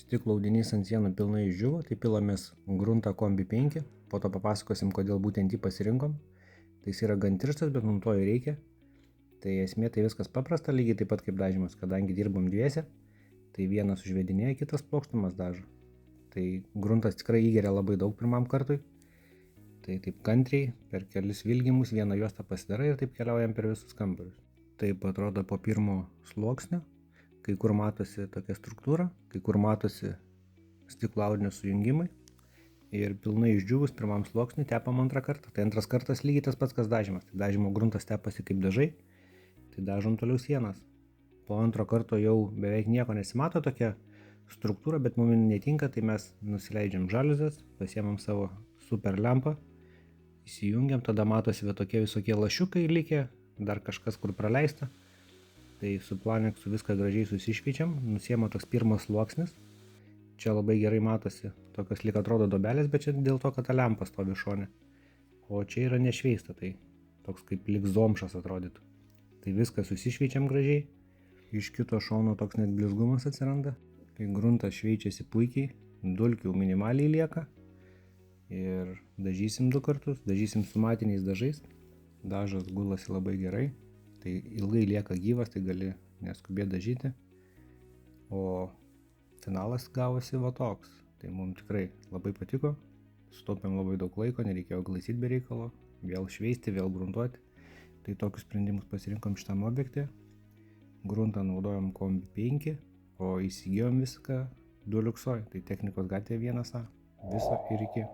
Stiklo audinys ant sienų pilnai išdžiuvo, tai pilamės gruntą kombi 5, po to papasakosim, kodėl būtent jį pasirinkom. Tai jis yra gan tirštas, bet mums to ir reikia. Tai esmė tai viskas paprasta, lygiai taip pat kaip dažymas, kadangi dirbam dviese, tai vienas užvedinėja, kitas plokštumas dažo. Tai gruntas tikrai įgeria labai daug pirmam kartui. Tai taip kantriai, per kelis vilgimus vieną juostą pasidarai ir taip keliaujam per visus kambarius. Taip atrodo po pirmo sluoksnio, kai kur matosi tokia struktūra, kai kur matosi stiklo audinio sujungimai. Ir pilnai išdžiūvus pirmam sluoksniui tepam antrą kartą. Tai antras kartas lygiai tas pats, kas dažymas. Tai dažymo gruntas tepasi kaip dažai, tai dažom toliau sienas. Po antro karto jau beveik nieko nesimato tokia struktūra, bet mums netinka, tai mes nusileidžiam žaliuzes, pasiemam savo super lempą, įsijungiam, tada matosi tokie visokie lašiukai likę, dar kažkas kur praleista. Tai su Planexu viską gražiai susišveičiam, nusiema toks pirmas sluoksnis. Čia labai gerai matosi, tokios lyg atrodo dobelės, bet čia dėl to, kad ta lempa stovi šone. O čia yra nešveista, tai toks kaip lyg zomšas atrodytų. Tai viską susišveičiam gražiai. Iš kito šono toks net blizgumas atsiranda. Tai gruntas šveičiasi puikiai, dulkių minimaliai lieka. Ir dažysim 2 kartus, dažysim su matiniais dažais. Dažas gulasi labai gerai. Tai ilgai lieka gyvas, tai gali neskubėti dažyti. O finalas gavosi va toks. Tai mums tikrai labai patiko. Sutaupėm labai daug laiko, nereikėjo glaistyti be reikalo. Vėl šveisti, vėl gruntuoti. Tai tokius sprendimus pasirinkom šitam objekte. Gruntą naudojom kombi 5, o įsigijom viską Duliuksoj. Tai Technikos gatvė 1A. Viso ir iki.